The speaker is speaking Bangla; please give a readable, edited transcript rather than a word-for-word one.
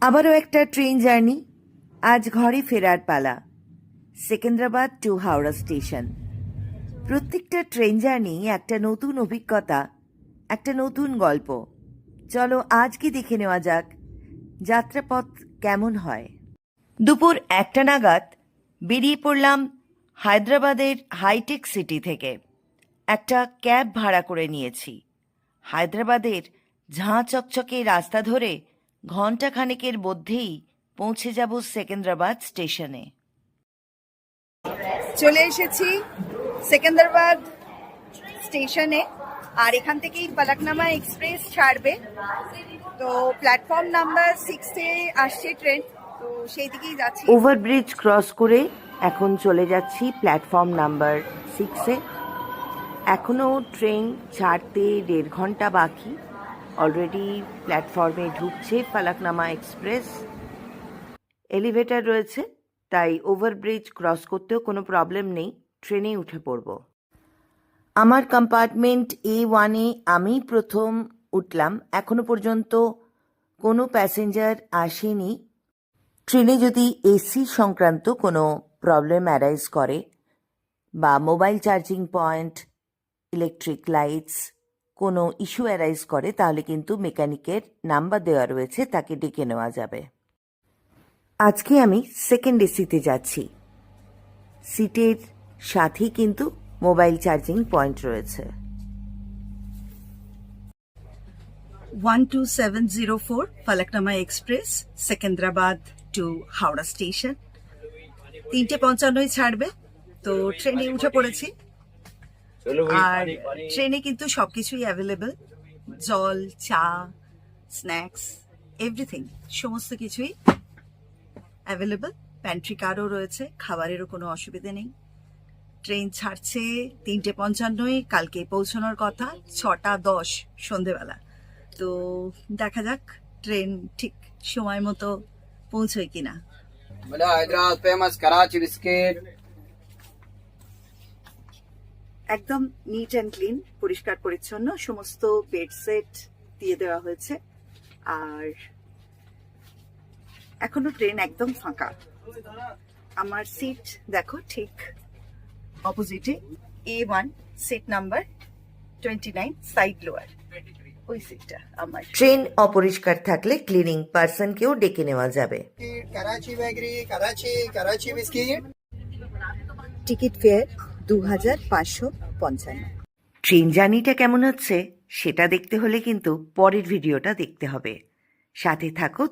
আবারও একটা ট্রেন জার্নি। আজ ঘরে ফেরার পালা। Secunderabad to Howrah station. প্রত্যেকটা ট্রেন জার্নি একটা নতুন অভিজ্ঞতা, একটা নতুন গল্প। চলো আজকে দেখে নেওয়া যাক যাত্রাপথ কেমন হয়। দুপুর 1টা নাগাদ বেরিয়ে পড়লাম হায়দ্রাবাদের হাইটেক সিটি থেকে। একটা ক্যাব ভাড়া করে নিয়েছি। হায়দ্রাবাদের ঝাঁ চকচকে রাস্তা ধরে ঘণ্টাখানেকের মধ্যেই পৌঁছে যাব সেকেন্দ্রাবাদ স্টেশনে। চলে এসেছি সেকেন্দ্রাবাদ স্টেশনে, আর এখান থেকেই ফলকনামা এক্সপ্রেস ছাড়বে। তো প্ল্যাটফর্ম নাম্বার 6-এ আসছে ট্রেন, তো সেই দিকেই যাচ্ছি। ওভারব্রিজ ক্রস করে এখন চলে যাচ্ছি প্ল্যাটফর্ম নাম্বার 6-এ। এখনও ট্রেন ছাড়তে 1.5 ঘন্টা বাকি। অলরেডি প্ল্যাটফর্মে ঢুকছে ফলকনামা এক্সপ্রেস। এলিভেটর রয়েছে, তাই ওভারব্রিজ ক্রস করতেও কোনো প্রবলেম নেই, ট্রেনেই উঠে পড়ব। আমার কম্পার্টমেন্ট A1-এ আমি প্রথম উঠলাম। এখনো পর্যন্ত কোনো প্যাসেঞ্জার আসেনি। ট্রেনে যদি এসি সংক্রান্ত কোনো প্রবলেম অ্যারাইজ করে বা mobile charging point, electric lights কোনো ইস্যু অ্যারাইজ করে, তাহলে কিন্তু মেকানিকের নাম্বার দেওয়া রয়েছে, তাকে ডেকে নেওয়া যাবে। আজকে আমি সেকেন্ড এসিতে যাচ্ছি। সিটের সাথেই কিন্তু মোবাইল চার্জিং পয়েন্ট রয়েছে। 12704 Falaknuma express Secunderabad to Howrah station. 3:55 ছাড়বে, তো ট্রেনে উঠে পড়েছি। আর ট্রেনে কিন্তু সবকিছুই অ্যাভেলেবল, জল, চা, স্ন্যাক্স, এভরিথিং, সমস্ত কিছুই অ্যাভেলেবল। প্যান্ট্রি কারও রয়েছে, খাবারেরও কোনো অসুবিধে নেই। ট্রেন ছাড়ছে 3:55, কালকে পৌঁছানোর কথা 6:10 সন্ধেবেলা। তো দেখা যাক ট্রেন ঠিক সময় মতো পৌঁছয় কিনা। Hyderabad famous Karachi biscuit. একদম নিট অ্যান্ড ক্লিন, পরিষ্কার পরিচ্ছন্ন, সমস্ত বেড সেট দিয়ে দেওয়া হয়েছে। আর এখনো ট্রেন একদম ফাঁকা। আমার সিট দেখো ঠিক অপোজিটে, A1 seat number 29, side lower, ওই সিটটা আমার। ট্রেন অপরিষ্কার থাকলে ক্লিনিং পার্সনকেও ডেকে নেওয়া যাবে। Karachi bakery, Karachi biscuit. Ticket fair 2555। Train জার্নিটা কেমন হচ্ছে সেটা দেখতে হলে কিন্তু পরের ভিডিওটা দেখতে হবে। সাথে থাকো।